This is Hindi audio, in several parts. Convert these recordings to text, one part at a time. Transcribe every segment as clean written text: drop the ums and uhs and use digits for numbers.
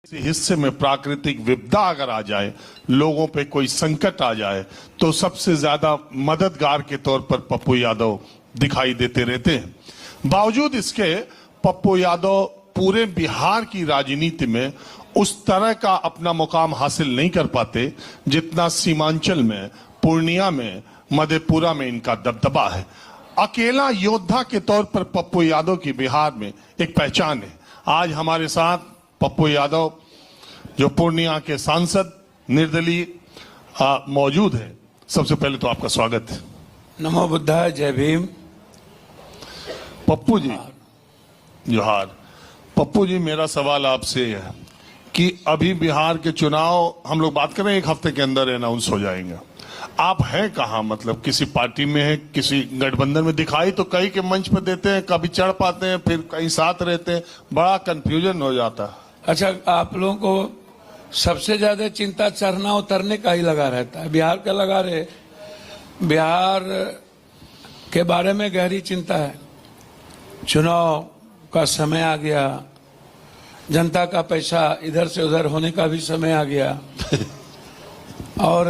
हिस्से में प्राकृतिक विपदा अगर आ जाए, लोगों पे कोई संकट आ जाए, तो सबसे ज्यादा मददगार के तौर पर पप्पू यादव दिखाई देते रहते हैं। बावजूद इसके पप्पू यादव पूरे बिहार की राजनीति में उस तरह का अपना मुकाम हासिल नहीं कर पाते जितना सीमांचल में, पूर्णिया में, मधेपुरा में इनका दबदबा है। अकेला योद्धा के तौर पर पप्पू यादव की बिहार में एक पहचान है। आज हमारे साथ पप्पू यादव जो पूर्णिया के सांसद निर्दलीय मौजूद है। सबसे पहले तो आपका स्वागत है। नमो बुद्धाय, जय भीम। पप्पू जी जोहार। पप्पू जी, मेरा सवाल आपसे है कि अभी बिहार के चुनाव हम लोग बात करें, एक हफ्ते के अंदर अनाउंस हो जाएंगे। आप हैं कहाँ? मतलब किसी पार्टी में है, किसी गठबंधन में? दिखाई तो कई के मंच पर देते हैं, कभी चढ़ पाते हैं, फिर कहीं साथ रहते हैं, बड़ा कंफ्यूजन हो जाता है। अच्छा, आप लोगों को सबसे ज्यादा चिंता चढ़ना उतरने का ही लगा रहता है, बिहार का लगा रहे। बिहार के बारे में गहरी चिंता है। चुनाव का समय आ गया, जनता का पैसा इधर से उधर होने का भी समय आ गया और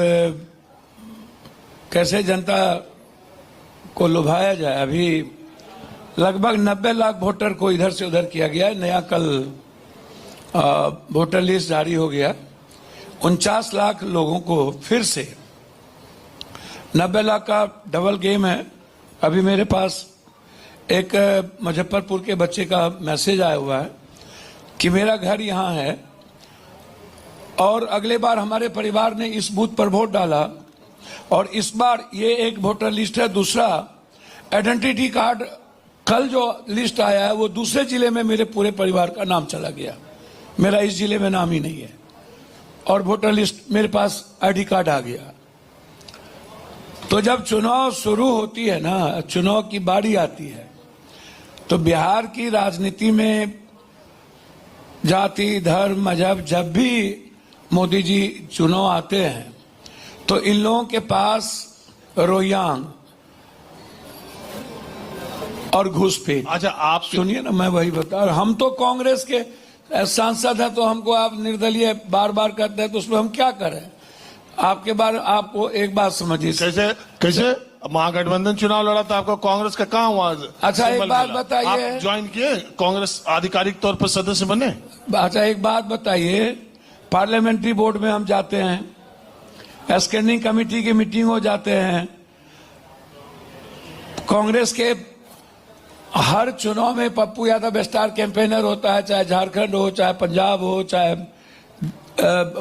कैसे जनता को लुभाया जाए। अभी लगभग 90 लाख वोटर को इधर से उधर किया गया है। नया कल वोटर लिस्ट जारी हो गया। 49 लाख लोगों को फिर से 90 लाख का डबल गेम है। अभी मेरे पास एक मुजफ्फरपुर के बच्चे का मैसेज आया हुआ है कि मेरा घर यहाँ है और अगले बार हमारे परिवार ने इस बूथ पर वोट डाला और इस बार ये एक वोटर लिस्ट है। दूसरा आइडेंटिटी कार्ड कल जो लिस्ट आया है वो दूसरे जिले में मेरे पूरे परिवार का नाम चला गया, मेरा इस जिले में नाम ही नहीं है और वोटर लिस्ट मेरे पास आईडी कार्ड आ गया। तो जब चुनाव शुरू होती है ना, चुनाव की बारी आती है, तो बिहार की राजनीति में जाति, धर्म, मजहब, जब भी मोदी जी चुनाव आते हैं तो इन लोगों के पास रोयांग और घुसपैठ। अच्छा, आप सुनिए ना, मैं वही बता रहा। हम तो कांग्रेस के सांसद है, तो हमको आप निर्दलीय बार बार कहते हैं, तो उसमें हम क्या करें? आपके बारे आपको एक बात समझिए। कैसे महागठबंधन चुनाव लड़ा था, आपका कांग्रेस का कहाँ हुआ? अच्छा, एक बात बताइए। आप ज्वाइन किए कांग्रेस, आधिकारिक तौर पर सदस्य बने? अच्छा, एक बात बताइए। पार्लियामेंट्री बोर्ड में हम जाते हैं, स्टैंडिंग कमेटी की मीटिंग हो जाते हैं। कांग्रेस के हर चुनाव में पप्पू यादव स्टार कैंपेनर होता है, चाहे झारखंड हो, चाहे पंजाब हो, चाहे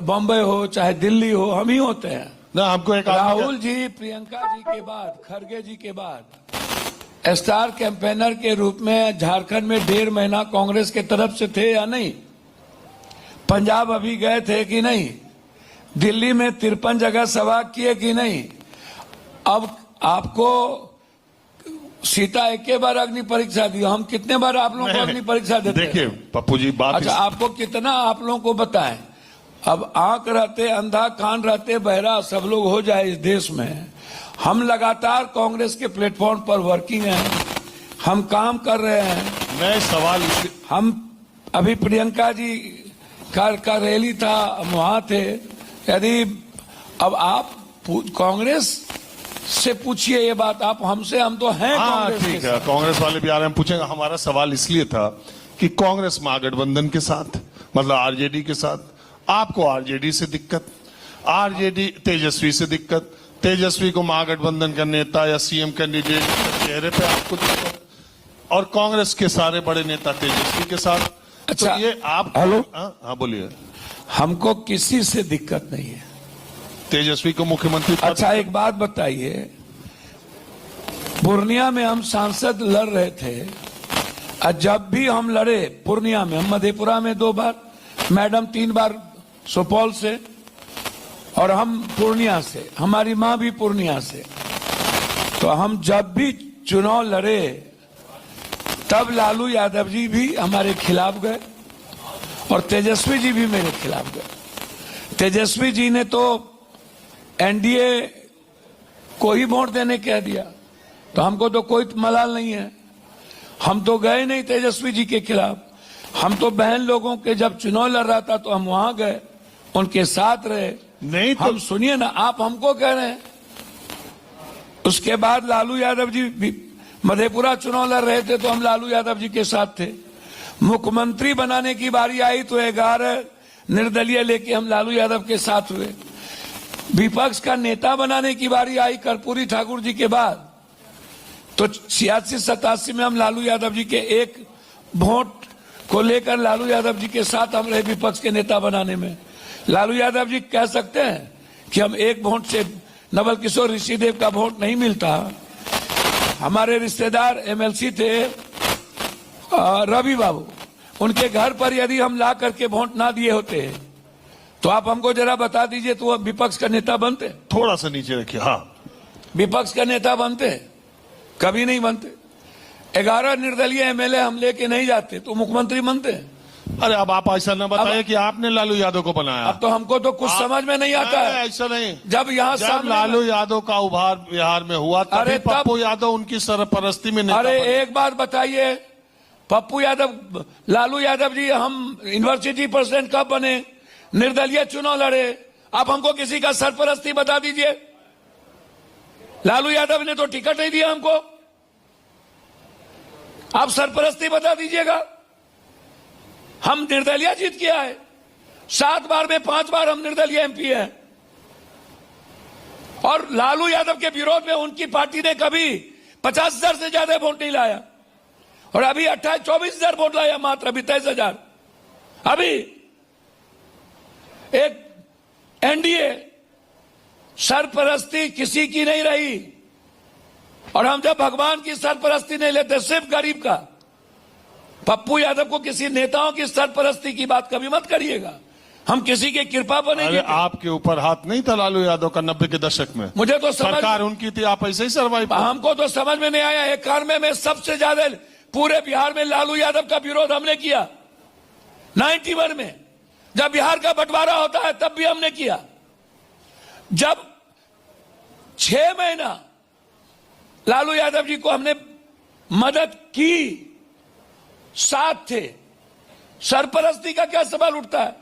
बॉम्बे हो, चाहे दिल्ली हो, हम ही होते हैं ना। हमको एक राहुल जी, प्रियंका जी के बाद, खड़गे जी के बाद स्टार कैंपेनर के रूप में झारखंड में 1.5 महीना कांग्रेस के तरफ से थे या नहीं? पंजाब अभी गए थे कि नहीं? दिल्ली में 53 जगह सभा किए कि नहीं? अब आपको सीता एक बार अग्नि परीक्षा दी, हम कितने बार आप लोगों को अग्नि परीक्षा देते हैं? देखिए पप्पू जी, बात अच्छा, आपको कितना आप लोगों को बताएं। अब आंख रहते अंधा, कान रहते बहरा, सब लोग हो जाए इस देश में। हम लगातार कांग्रेस के प्लेटफॉर्म पर वर्किंग हैं, हम काम कर रहे हैं। मैं सवाल हम अभी प्रियंका जी का रैली था, हम वहां थे। यदि अब आप कांग्रेस से पूछिए ये बात, आप हमसे, हम तो हैं कांग्रेस। ठीक है, कांग्रेस वाले भी आ रहे हैं, पूछेंगे। हमारा सवाल इसलिए था कि कांग्रेस महागठबंधन के साथ, मतलब आरजेडी के साथ, आपको आरजेडी से दिक्कत, आरजेडी तेजस्वी से दिक्कत, तेजस्वी को महागठबंधन का नेता या सीएम कैंडिडेट के चेहरे पे आपको दिक्कत, और कांग्रेस के सारे बड़े नेता तेजस्वी के साथ। अच्छा, तो ये आप, हेलो, हाँ बोलिए। हमको किसी से दिक्कत नहीं है, तेजस्वी को मुख्यमंत्री। अच्छा, एक बात बताइए। पूर्णिया में हम सांसद लड़ रहे थे, और जब भी हम लड़े पूर्णिया में, हम मधेपुरा में 2 बार, मैडम 3 बार सुपौल से, और हम पूर्णिया से, हमारी मां भी पूर्णिया से। तो हम जब भी चुनाव लड़े तब लालू यादव जी भी हमारे खिलाफ गए और तेजस्वी जी भी मेरे खिलाफ गए। तेजस्वी जी ने तो एनडीए को ही वोट देने कह दिया, तो हमको तो कोई मलाल नहीं है, हम तो गए नहीं तेजस्वी जी के खिलाफ। हम तो बहन लोगों के जब चुनाव लड़ रहा था तो हम वहां गए, उनके साथ रहे। नहीं तो हम सुनिए ना, आप हमको कह रहे हैं। उसके बाद लालू यादव जी भी मधेपुरा चुनाव लड़ रहे थे तो हम लालू यादव जी के साथ थे। मुख्यमंत्री बनाने की बारी आई तो 11 निर्दलीय लेके हम लालू यादव के साथ हुए। विपक्ष का नेता बनाने की बारी आई कर्पूरी ठाकुर जी के बाद तो 86-87 में हम लालू यादव जी के एक वोट को लेकर लालू यादव जी के साथ हम रहे विपक्ष के नेता बनाने में। लालू यादव जी कह सकते हैं कि हम एक वोट से नवल किशोर ऋषिदेव का वोट नहीं मिलता। हमारे रिश्तेदार एमएलसी थे रवि बाबू, उनके घर पर यदि हम ला करके वोट ना दिए होते तो आप हमको जरा बता दीजिए तो वो विपक्ष का नेता बनते? थोड़ा सा नीचे रखिए। हाँ, विपक्ष का नेता बनते? कभी नहीं बनते। 11 निर्दलीय एमएलए हम लेके नहीं जाते तो मुख्यमंत्री बनते? अरे अब आप ऐसा न बताइए कि आपने लालू यादव को बनाया। अब तो हमको तो कुछ समझ में नहीं आता है। ऐसा नहीं। जब लालू यादव का उभार बिहार में हुआ तभी पप्पू यादव उनकी सरपरस्ती में नेता अरे बने। एक बात बताइए, पप्पू यादव, लालू यादव जी हम यूनिवर्सिटी प्रेसिडेंट कब बने? निर्दलीय चुनाव लड़े। आप हमको किसी का सरपरस्ती बता दीजिए। लालू यादव ने तो टिकट नहीं दिया हमको, आप सरपरस्ती बता दीजिएगा। हम निर्दलीय जीत के आए, 7 बार में 5 बार हम निर्दलीय एमपी हैं। और लालू यादव के विरोध में उनकी पार्टी ने कभी 50,000 से ज्यादा वोट नहीं लाया और अभी 24,000 वोट लाया, मात्र अभी 23,000। अभी एक एनडीए सरपरस्ती किसी की नहीं रही। और हम जब भगवान की सरपरस्ती नहीं लेते, सिर्फ गरीब का। पप्पू यादव को किसी नेताओं की सरपरस्ती की बात कभी मत करिएगा। हम किसी के कृपा पर नहीं। आपके ऊपर हाथ नहीं था लालू यादव का 90 के दशक में? मुझे तो सरकार उनकी थी, आप ऐसे ही सर्वाइव। हमको तो समझ में नहीं आया। 91 में सबसे ज्यादा पूरे बिहार में लालू यादव का विरोध हमने किया। 91 में जब बिहार का बंटवारा होता है तब भी हमने किया। जब 6 महीना लालू यादव जी को हमने मदद की, साथ थे। सरपरस्ती का क्या सवाल उठता है?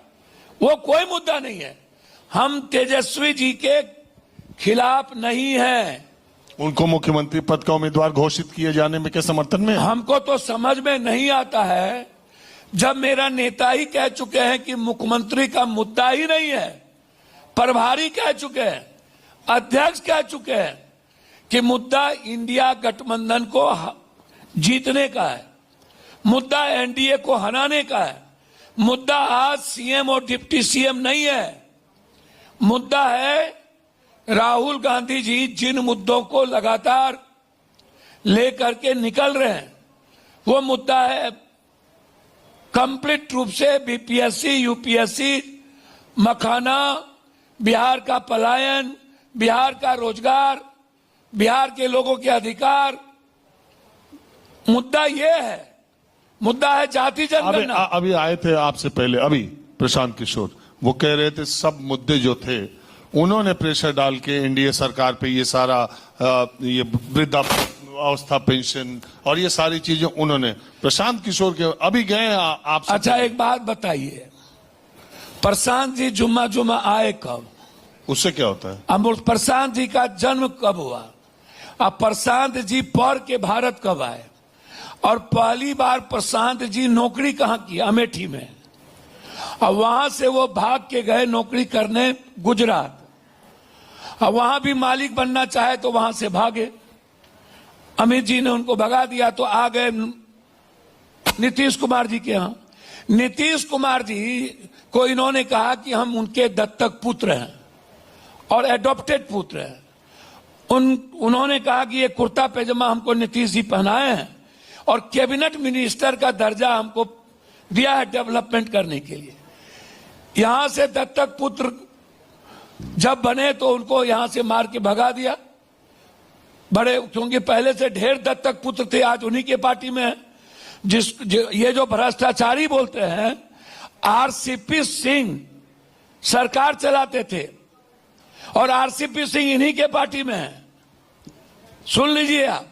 वो कोई मुद्दा नहीं है। हम तेजस्वी जी के खिलाफ नहीं हैं। उनको मुख्यमंत्री पद का उम्मीदवार घोषित किए जाने में के समर्थन में हमको तो समझ में नहीं आता है। जब मेरा नेता ही कह चुके हैं कि मुख्यमंत्री का मुद्दा ही नहीं है, प्रभारी कह चुके हैं, अध्यक्ष कह चुके हैं कि मुद्दा इंडिया गठबंधन को जीतने का है, मुद्दा एनडीए को हराने का है। मुद्दा आज सीएम और डिप्टी सीएम नहीं है। मुद्दा है राहुल गांधी जी जिन मुद्दों को लगातार लेकर के निकल रहे हैं, वो मुद्दा है कंप्लीट रूप से बीपीएससी, यूपीएससी, मखाना, बिहार का पलायन, बिहार का रोजगार, बिहार के लोगों के अधिकार। मुद्दा ये है, मुद्दा है जाति जनगणना। अभी आए थे आपसे पहले, अभी प्रशांत किशोर, वो कह रहे थे सब मुद्दे जो थे उन्होंने प्रेशर डाल के एनडीए सरकार पे ये सारा ये वृद्धावस्था पेंशन और ये सारी चीजें उन्होंने, प्रशांत किशोर के अभी गए आप। अच्छा एक बात बताइए, प्रशांत जी जुम्मा आए कब? उससे क्या होता है? अब प्रशांत जी का जन्म कब हुआ? अब प्रशांत जी पढ़ के भारत कब आए? और पहली बार प्रशांत जी नौकरी कहां की? अमेठी में। और वहां से वो भाग के गए नौकरी करने गुजरात। और वहां भी मालिक बनना चाहे तो वहां से भागे। अमित जी ने उनको भगा दिया तो आ गए नीतीश कुमार जी के यहां। नीतीश कुमार जी को इन्होंने कहा कि हम उनके दत्तक पुत्र हैं और एडॉप्टेड पुत्र हैं। उन्होंने कहा कि ये कुर्ता पैजामा हमको नीतीश जी पहनाए हैं और कैबिनेट मिनिस्टर का दर्जा हमको दिया है डेवलपमेंट करने के लिए। यहां से दत्तक पुत्र जब बने तो उनको यहां से मार के भगा दिया। बड़े, क्योंकि पहले से ढेर दत्तक पुत्र थे, आज उन्हीं के पार्टी में है। ये जो भ्रष्टाचारी बोलते हैं, आरसीपी सिंह सरकार चलाते थे और आरसीपी सिंह इन्हीं के पार्टी में है। सुन लीजिए आप।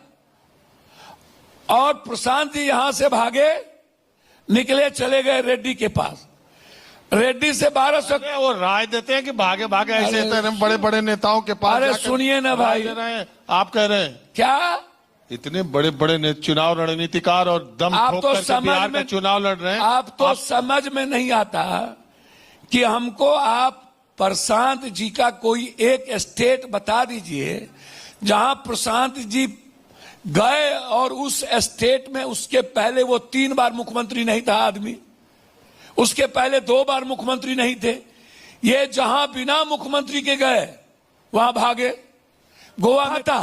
और प्रशांत जी यहां से भागे निकले, चले गए रेड्डी के पास। रेड्डी से 1200। वो राय देते हैं कि भागे भागे ऐसे बड़े बड़े नेताओं के पास। अरे सुनिए ना भाई, आप कह रहे हैं क्या इतने बड़े बड़े चुनाव रणनीतिकार और दम आप ठोक तो करके बिहार में चुनाव लड़ रहे हैं। आप तो समझ में नहीं आता कि हमको आप प्रशांत जी का कोई एक स्टेट बता दीजिए जहां प्रशांत जी गए और उस स्टेट में उसके पहले वो 3 बार मुख्यमंत्री नहीं था आदमी, उसके पहले 2 बार मुख्यमंत्री नहीं थे। ये जहां बिना मुख्यमंत्री के गए वहां भागे। गोवा में था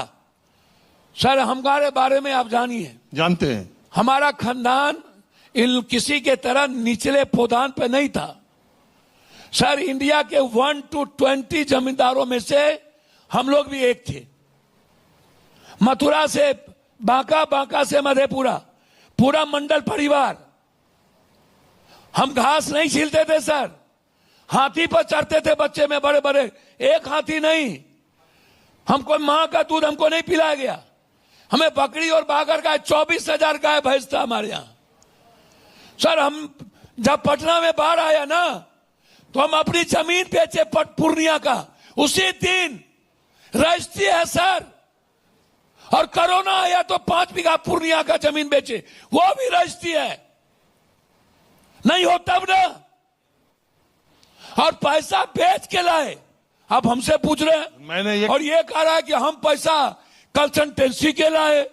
सर। हमारे बारे में आप जानते हैं, हमारा खानदान इन किसी के तरह निचले पौधान पे नहीं था सर। इंडिया के 1 to 20 जमींदारों में से हम लोग भी एक थे। मथुरा से बांका, बांका से मधेपुरा, पूरा मंडल परिवार। हम घास नहीं छीलते थे सर, हाथी पर चढ़ते थे बच्चे में बड़े बड़े, एक हाथी नहीं। हमको मां का दूध हमको नहीं पिलाया गया। हमें बकरी और बागर गाय 24,000 गाय भैंस था हमारे यहां सर। हम जब पटना में बाढ़ आया ना तो हम अपनी जमीन बेचे पूर्णिया का, उसी दिन रजिस्ट्री है सर। और कोरोना आया तो 5 बीघा पूर्णिया का जमीन बेचे, वो भी रजिस्ट्री है। नहीं हो तब ना, और पैसा बेच के लाए। आप हमसे पूछ रहे हैं और ये कह रहा है कि हम पैसा कंसल्टेंसी के लाए,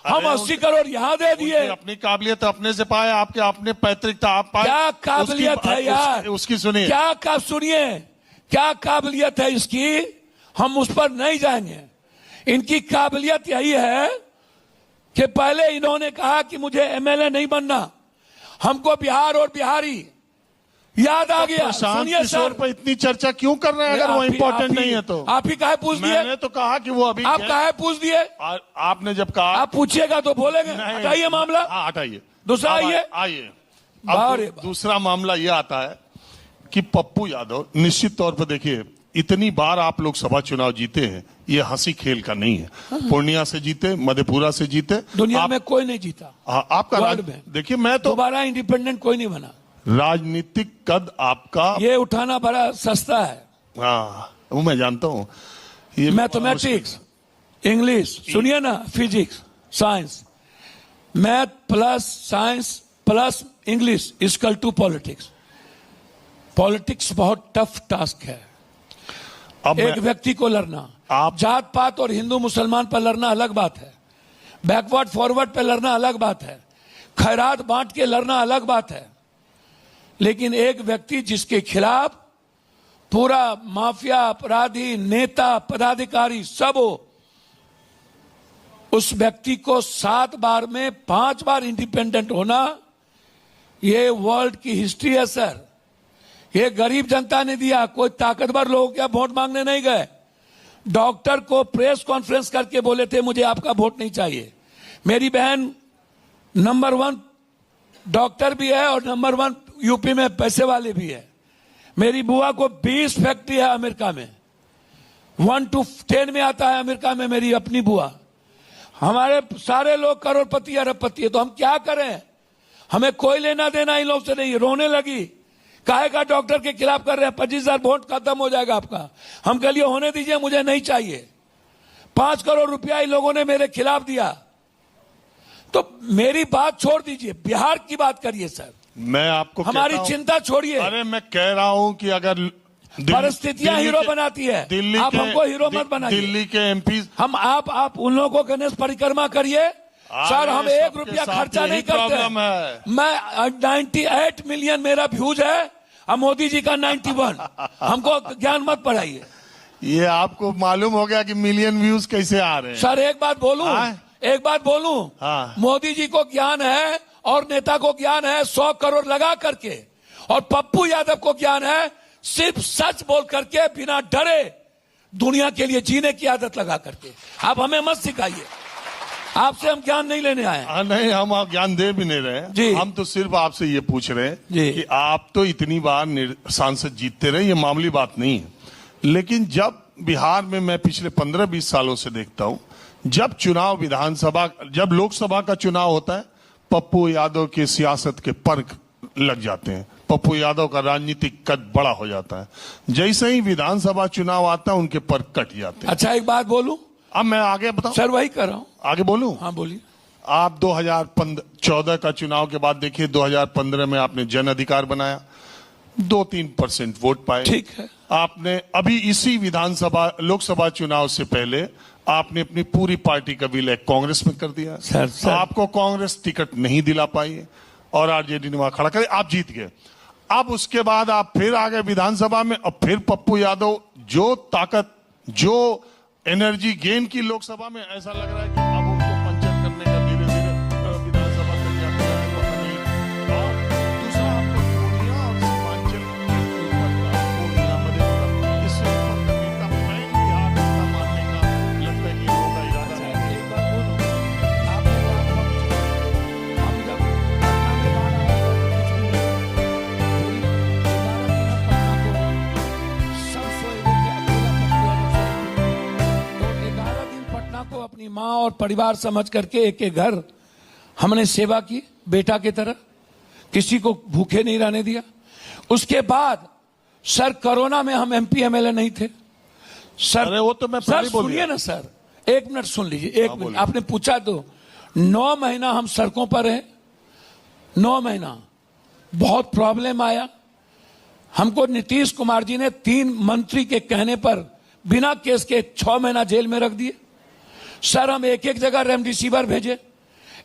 हम 80 करोड़ यहां दे दिए। अपनी काबिलियत अपने से पाए, आपके अपने पैतृक था, आप पाए। क्या काबिलियत है यार, उसकी सुनिए। सुनिए क्या काबिलियत है इसकी, हम उस पर नहीं जाएंगे। इनकी काबिलियत यही है कि पहले इन्होंने कहा कि मुझे एमएलए नहीं बनना, हमको बिहार और बिहारी याद आ गया। सुनिए सर, पर इतनी चर्चा क्यों कर रहे हैं अगर वो इम्पोर्टेंट नहीं है तो? आप ही काहे पूछ दिए? मैंने तो कहा कि वो अभी आप काहे पूछ दिए? आपने जब कहा आप पूछिएगा तो बोलेंगे। हटाइए मामला, हटाइए। दूसरा आइए। अब दूसरा मामला ये आता है कि पप्पू यादव, निश्चित तौर पर देखिए, इतनी बार आप लोग सभा चुनाव जीते हैं, ये हंसी खेल का नहीं है। पूर्णिया से जीते, मधेपुरा से जीते, दुनिया में कोई नहीं जीता। आपका देखिए, मैं तो दोबारा इंडिपेंडेंट कोई नहीं बना। राजनीतिक कद आपका ये उठाना बड़ा सस्ता है। वो मैं जानता हूं। ये मैथमेटिक्स, इंग्लिश, सुनिए ना, physics, science, math plus science plus English equal to politics. Politics बहुत टफ टास्क है। अब एक व्यक्ति को लड़ना, जात पात और हिंदू मुसलमान पर लड़ना अलग बात है, बैकवर्ड फॉरवर्ड पर लड़ना अलग बात है, खैरात बांट के लड़ना अलग बात है। लेकिन एक व्यक्ति जिसके खिलाफ पूरा माफिया, अपराधी, नेता, पदाधिकारी सब हो, उस व्यक्ति को 7 बार में 5 बार इंडिपेंडेंट होना, ये वर्ल्ड की हिस्ट्री है सर। ये गरीब जनता ने दिया, कोई ताकतवर लोग क्या वोट मांगने नहीं गए। डॉक्टर को प्रेस कॉन्फ्रेंस करके बोले थे मुझे आपका वोट नहीं चाहिए। मेरी बहन नंबर 1 डॉक्टर भी है और नंबर 1 यूपी में पैसे वाले भी है। मेरी बुआ को 20 फैक्ट्री है अमेरिका में, 1 to 10 में आता है अमेरिका में मेरी अपनी बुआ। हमारे सारे लोग करोड़पति अरबपति है, तो हम क्या करें? हमें कोई लेना देना इन लोग से नहीं। रोने लगी, काहे का डॉक्टर के खिलाफ कर रहे हैं, 25,000 वोट खत्म हो जाएगा आपका। हम कह लिए होने दीजिए, मुझे नहीं चाहिए। 5 करोड़ रुपया इन लोगों ने मेरे खिलाफ दिया। तो मेरी बात छोड़ दीजिए, बिहार की बात करिए सर। मैं आपको हमारी चिंता छोड़िए। अरे मैं कह रहा हूं कि अगर परिस्थितियां हीरो बनाती है, आप हमको हीरो मत बनाइए। दिल्ली के एमपी हम आप उन लोगों को गणेश परिक्रमा करिए सर, हम 1 रुपया खर्चा नहीं करते। मैं 98 मिलियन मेरा व्यूज है और मोदी जी का 91। हमको ज्ञान मत पढ़ाइए। ये आपको मालूम हो गया कि मिलियन व्यूज कैसे आ रहे हैं सर। एक बात बोलूं, मोदी जी को ज्ञान है और नेता को ज्ञान है 100 करोड़ लगा करके, और पप्पू यादव को ज्ञान है सिर्फ सच बोल करके, बिना डरे दुनिया के लिए जीने की आदत लगा करके। आप हमें मत सिखाइए, आपसे हम ज्ञान नहीं लेने आए हैं। नहीं, हम आप ज्ञान दे भी नहीं रहे जी। हम तो सिर्फ आपसे ये पूछ रहे हैं कि आप तो इतनी बार सांसद जीतते रहे, ये मामूली बात नहीं है। लेकिन जब बिहार में मैं पिछले 15-20 सालों से देखता हूं, जब चुनाव विधानसभा, जब लोकसभा का चुनाव होता है, पप्पू यादव की सियासत के पर्क लग जाते हैं। पप्पू यादव का राजनीतिक कद बड़ा हो जाता है। जैसे ही विधानसभा चुनाव आता है उनके पर्क कट जाते हैं। अच्छा, एक बात बोलूं? अब मैं आगे बताऊं? सर वही कर रहा हूं। आगे बोलूं? हाँ बोलिए। आप 2014 का चुनाव के बाद देखिए, 2015 में आपने जन अधिकार बनाया, 2-3% वोट पाए। ठीक है। आपने अभी इसी विधानसभा लोकसभा चुनाव से पहले आपने अपनी पूरी पार्टी का विलय कांग्रेस में कर दिया। सर। आपको कांग्रेस टिकट नहीं दिला पाई और आरजेडी ने वहां खड़ा कर, आप जीत गए। अब उसके बाद आप फिर आ गए विधानसभा में, अब फिर पप्पू यादव जो ताकत, जो एनर्जी गेन की लोकसभा में, ऐसा लग रहा है कि अब उनको पंचर करने का धीरे धीरे विधानसभा तक जाते जाते वक्त नहीं। और दूसरा आपको पूर्णिया और सीमांचल के ऊपर का, पूर्णिया मधेपुरा, इससे ऊपर का नेता मैं बिहार नेता मानने का लगता है कि उनका इरादा नहीं है। एक बात बोलूं, आपने कहा हम जब पटना में बाढ़ आया तो कुछ भी नहीं, पूरी 11 दिन पटना को सब सोए हुए थे, अकेला पप्पू यादव सोए थे। तो 11 दिन पटना को अपनी माँ और परिवार समझ करके एक एक घर हमने सेवा की, बेटा की तरह, किसी को भूखे नहीं रहने दिया। उसके बाद सर कोरोना में हम एमपी एमएलए नहीं थे सर। अरे वो तो मैं सर पहले बोल सुनिए दिया। ना सर, एक मिनट सुन लीजिए, एक मिनट। बोलिए। आपने पूछा तो 9 महीना हम सड़कों पर रहे, 9 महीना बहुत प्रॉब्लम आया। हमको नीतीश कुमार जी ने 3 मंत्री के कहने पर बिना केस के 6 महीना जेल में रख दिए। सर हम एक एक जगह रेमडेसिविर भेजे,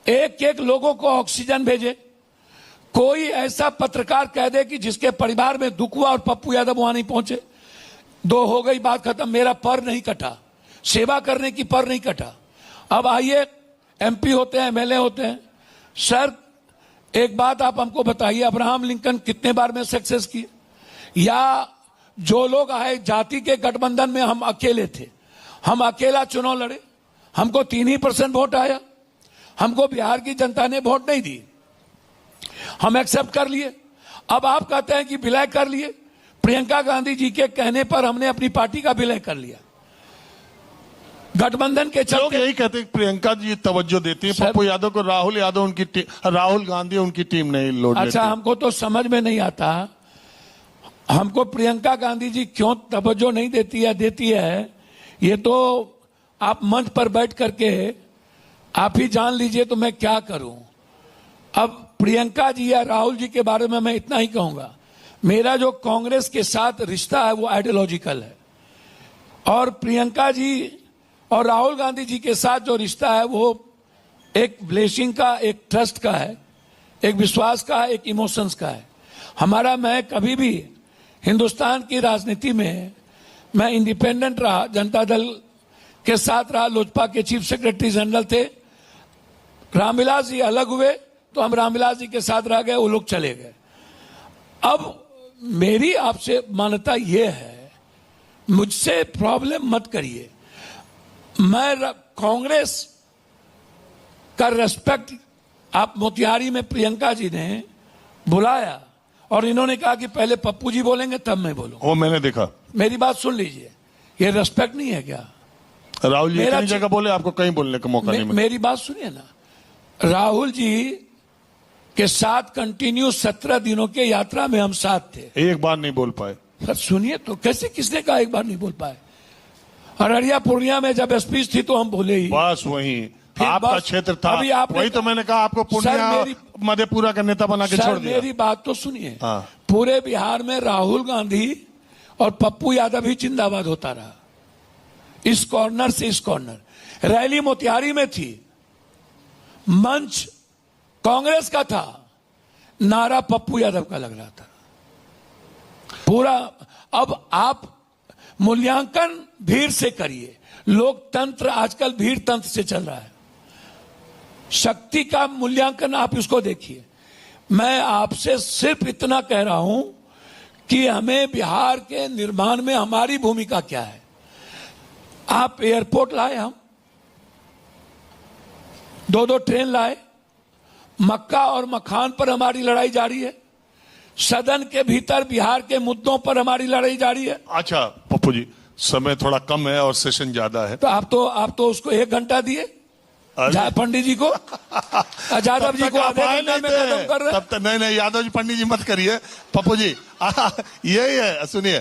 एक एक लोगों को ऑक्सीजन भेजे। कोई ऐसा पत्रकार कह दे कि जिसके परिवार में दुख हुआ और पप्पू यादव वहां नहीं पहुंचे, 2 हो गई, बात खत्म। मेरा पर नहीं कटा, सेवा करने की पर नहीं कटा। अब आइए, एमपी होते हैं, एमएलए होते हैं। सर एक बात आप हमको बताइए, अब्राहम लिंकन कितने बार में सक्सेस किए? या जो लोग आए जाति के गठबंधन में, हम अकेले थे, हम अकेला चुनाव लड़े, हमको 3% वोट आया। हमको बिहार की जनता ने वोट नहीं दी, हम एक्सेप्ट कर लिए। अब आप कहते हैं कि विलय कर लिए। प्रियंका गांधी जी के कहने पर हमने अपनी पार्टी का विलय कर लिया, गठबंधन के लोग चलते। यही कहते हैं कि प्रियंका जी तवज्जो देती है पप्पू यादव को, राहुल यादव उनकी टीम, राहुल गांधी उनकी टीम नहीं लोड लेती। अच्छा, हमको तो समझ में नहीं आता, हमको प्रियंका गांधी जी क्यों तवज्जो नहीं देती है, ये तो आप मंच पर बैठ करके आप ही जान लीजिए, तो मैं क्या करूं। अब प्रियंका जी या राहुल जी के बारे में मैं इतना ही कहूंगा, मेरा जो कांग्रेस के साथ रिश्ता है वो आइडियोलॉजिकल है, और प्रियंका जी और राहुल गांधी जी के साथ जो रिश्ता है वो एक ब्लेसिंग का, एक ट्रस्ट का है, एक विश्वास का है, एक इमोशंस का है हमारा। मैं कभी भी हिंदुस्तान की राजनीति में मैं इंडिपेंडेंट रहा, जनता दल के साथ रहा, लोजपा के चीफ सेक्रेटरी जनरल थे। रामविलास जी अलग हुए तो हम रामविलास जी के साथ रह गए, वो लोग चले गए। अब मेरी आपसे मान्यता ये है, मुझसे प्रॉब्लम मत करिए। मैं कांग्रेस का रेस्पेक्ट, आप मोतिहारी में प्रियंका जी ने बुलाया और इन्होंने कहा कि पहले पप्पू जी बोलेंगे तब मैं बोलूंगा। वो मैंने देखा। मेरी बात सुन लीजिए, ये रेस्पेक्ट नहीं है क्या? राहुल जी मेरा कई जगह बोले, आपको कहीं बोलने का मौका नहीं मिला। मेरी बात सुनिए ना, राहुल जी के साथ कंटिन्यू 17 दिनों के यात्रा में हम साथ थे, एक बार नहीं बोल पाए। सर सुनिए तो, कैसे किसने कहा एक बार नहीं बोल पाए? अररिया पूर्णिया में जब स्पीच थी तो हम बोले ही, बस वही फिर आपका बस क्षेत्र था, अभी आपने वही तो मैंने कहा आपको पूर्णिया मधेपुरा का नेता बना के छोड़ सर दिया। मेरी बात तो सुनिए, हाँ। पूरे बिहार में राहुल गांधी और पप्पू यादव ही जिंदाबाद होता रहा, इस कॉर्नर से इस कॉर्नर। रैली मोतिहारी में थी, मंच कांग्रेस का था, नारा पप्पू यादव का लग रहा था पूरा। अब आप मूल्यांकन भीड़ से करिए, लोकतंत्र आजकल भीड़ तंत्र से चल रहा है। शक्ति का मूल्यांकन आप इसको देखिए। मैं आपसे सिर्फ इतना कह रहा हूं कि हमें बिहार के निर्माण में हमारी भूमिका क्या है। आप एयरपोर्ट लाए, हम 2-2 ट्रेन लाए, मक्का और मखान पर हमारी लड़ाई जारी है, सदन के भीतर बिहार के मुद्दों पर हमारी लड़ाई जारी है। अच्छा पप्पू जी, समय थोड़ा कम है और सेशन ज्यादा है, तो आप तो उसको 1 घंटा दिए। पंडित जी को, यादव जी को आधे घंटे में खत्म कर रहे हैं। तब तक नहीं यादव जी पंडित जी मत करिए, पप्पू जी यही है। सुनिए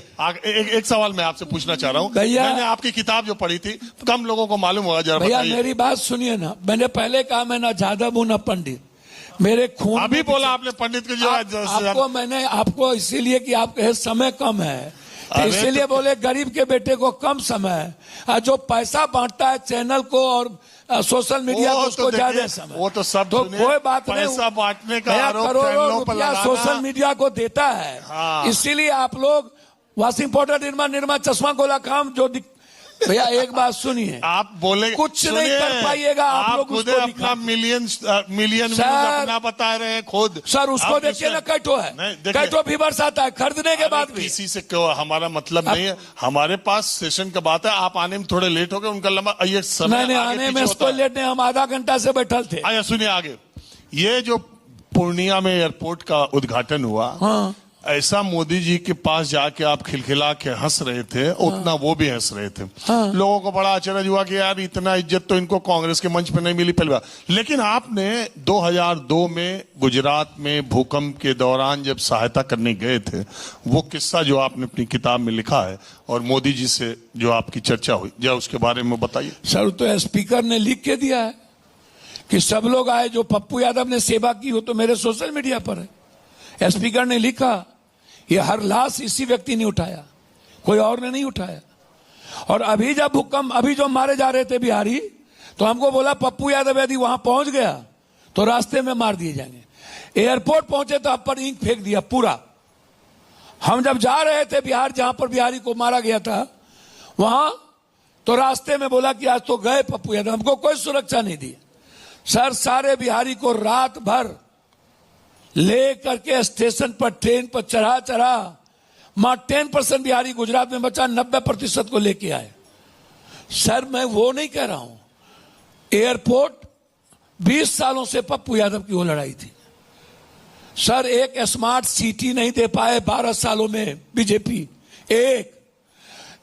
एक सवाल मैं आपसे पूछना चाह रहा हूँ। मैंने आपकी किताब जो पढ़ी थी, कम लोगों को मालूम होगा, जरा भैया मेरी बात सुनिए ना। मैंने पहले कहा मैं ना यादव हूँ ना पंडित, मेरे खून अभी बोला आपने पंडित के जो आपको मैंने आपको इसीलिए कि आपके समय कम है, तो इसीलिए बोले गरीब के बेटे को कम समय है, जो पैसा बांटता है चैनल को और सोशल मीडिया को उसको ज्यादा समय। वो तो सब तो कोई बात नहीं, पैसा बांटने का आरोप करोड़ों रुपया सोशल मीडिया को देता है। हाँ। इसीलिए आप लोग वॉशिंग पाउडर निर्मा चश्मा गोला काम जो भैया एक बात सुनिए, आप बोले कुछ नहीं कर पाइएगा आप लोग। खुद अपना मिलियन अपना बता रहे हैं खुद। सर उसको देखिए ना, कैटो है, कैटो व्यूअर्स आता है खरीदने के बाद भी। किसी से क्यों, हमारा मतलब नहीं है, हमारे पास सेशन का बात है। आप आने में थोड़े लेट हो गए, उनका लंबा ये समय नहीं आने में कोई लेट नहीं, हम आधा घंटा से बैठल थे। आया सुनिए आगे, ये जो पूर्णिया में एयरपोर्ट का उद्घाटन हुआ, हाँ। ऐसा मोदी जी के पास जाके आप खिलखिला के हंस रहे थे, उतना वो भी हंस रहे थे। लोगों को बड़ा आश्चर्य हुआ कि यार इतना इज्जत तो इनको कांग्रेस के मंच पे नहीं मिली पहली बार। लेकिन आपने 2002 में गुजरात में भूकंप के दौरान जब सहायता करने गए थे, वो किस्सा जो आपने अपनी किताब में लिखा है और मोदी जी से जो आपकी चर्चा हुई, जरा उसके बारे में बताइए। सर तो स्पीकर ने लिख के दिया है कि सब लोग आए, जो पप्पू यादव ने सेवा की हो तो मेरे सोशल मीडिया पर है। स्पीकर ने लिखा, ये हर लाश इसी व्यक्ति ने उठाया, कोई और ने नहीं उठाया। और अभी जब भूकंप, अभी जो मारे जा रहे थे बिहारी, तो हमको बोला पप्पू यादव यदि वहां पहुंच गया तो रास्ते में मार दिए जाएंगे। एयरपोर्ट पहुंचे तो आप पर ईंट फेंक दिया पूरा। हम जब जा रहे थे बिहार, जहां पर बिहारी को मारा गया था, वहां तो रास्ते में बोला कि आज तो गए पप्पू यादव, हमको कोई सुरक्षा नहीं दी। सर सारे बिहारी को रात भर ले करके स्टेशन पर ट्रेन पर चढ़ा मां 10% बिहारी गुजरात में बचा, 90% को लेके आए। सर मैं वो नहीं कह रहा हूं, एयरपोर्ट 20 सालों से पप्पू यादव की वो लड़ाई थी। सर एक स्मार्ट सिटी नहीं दे पाए 12 सालों में बीजेपी। एक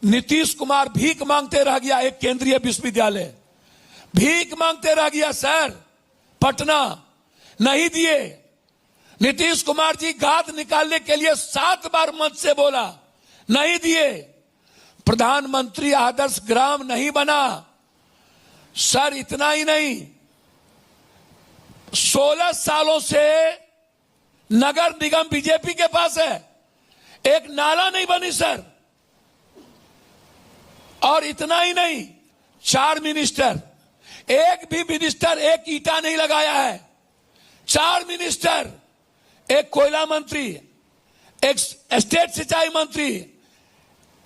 नीतीश कुमार भीख मांगते रह गया, एक केंद्रीय विश्वविद्यालय भीख मांगते रह गया। सर पटना नहीं दिए। नीतीश कुमार जी गाद निकालने के लिए 7 बार मंच से बोला, नहीं दिए। प्रधानमंत्री आदर्श ग्राम नहीं बना। सर इतना ही नहीं, 16 सालों से नगर निगम बीजेपी के पास है, एक नाला नहीं बनी सर। और इतना ही नहीं, 4 मिनिस्टर, एक भी मिनिस्टर एक ईंटा नहीं लगाया है। 4 मिनिस्टर, एक कोयला मंत्री, एक स्टेट सिंचाई मंत्री,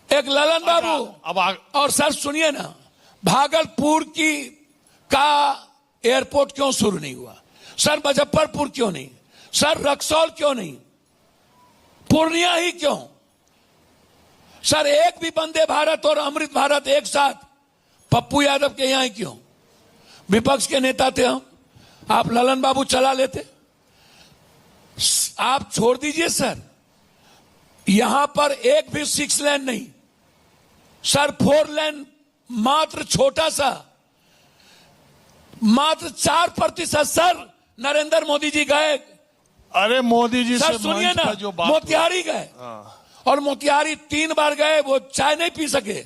एक ललन बाबू। और सर सुनिए ना, भागलपुर का एयरपोर्ट क्यों शुरू नहीं हुआ? सर मुजफ्फरपुर क्यों नहीं? सर रक्सौल क्यों नहीं? पूर्णिया ही क्यों? सर एक भी वंदे भारत और अमृत भारत एक साथ पप्पू यादव के यहां क्यों? विपक्ष के नेता थे हम, आप ललन बाबू चला लेते। आप छोड़ दीजिए सर, यहां पर एक भी 6 लेन नहीं सर, 4 लेन मात्र छोटा सा, मात्र 4%। सर नरेंद्र मोदी जी गए, अरे मोदी जी सर सुनिए ना, मोतिहारी गए और मोतिहारी 3 बार गए, वो चाय नहीं पी सके,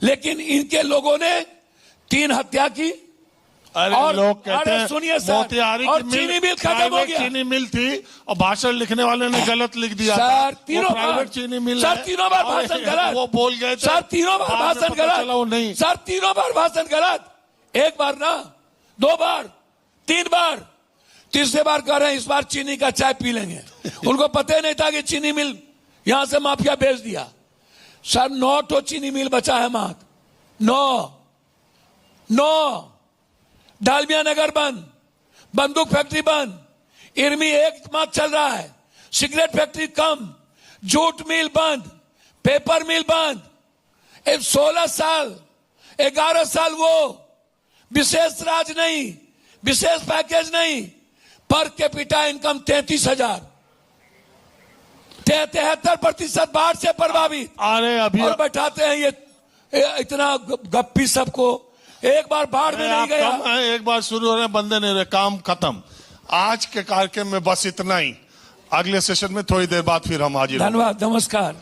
लेकिन इनके लोगों ने 3 हत्या की। अरे और लोग कहते हैं सुनिए सर, मोतिहारी और की चीनी मिल खत्म हो गया। चीनी मिल थी और भाषण लिखने वाले ने गलत लिख दिया सर, तीनों प्राइवेट चीनी मिल, सर तीनों बार भाषण गलत, वो बोल गए थे, सर तीनों बार भाषण गलत, नहीं सर तीनों बार भाषण गलत। एक बार ना, 2 बार, 3 बार, तीसरे बार कह रहे हैं इस बार चीनी का चाय पी लेंगे। उनको पता ही नहीं था कि चीनी मिल यहां से माफिया बेच दिया। सर 9 ठो चीनी मिल बचा है मात्र, 9। डालमिया नगर बंद, बंदूक फैक्ट्री बंद, इरमी 1 माह चल रहा है, सिगरेट फैक्ट्री कम, जूट मिल बंद, पेपर मिल बंद। 16 साल 11 साल वो विशेष राज नहीं, विशेष पैकेज नहीं, पर कैपिटा इनकम 33,000, 73% बाढ़ से प्रभावित। अरे अभी और बैठाते हैं ये इतना गप्पी सबको, एक बार बाढ़ में नहीं आप गया। कम है, एक बार शुरू हो रहे हैं, बंदे नहीं रहे, काम खत्म। आज के कार्यक्रम में बस इतना ही। अगले सेशन में थोड़ी देर बाद फिर हम हाजिर होंगे। धन्यवाद, नमस्कार।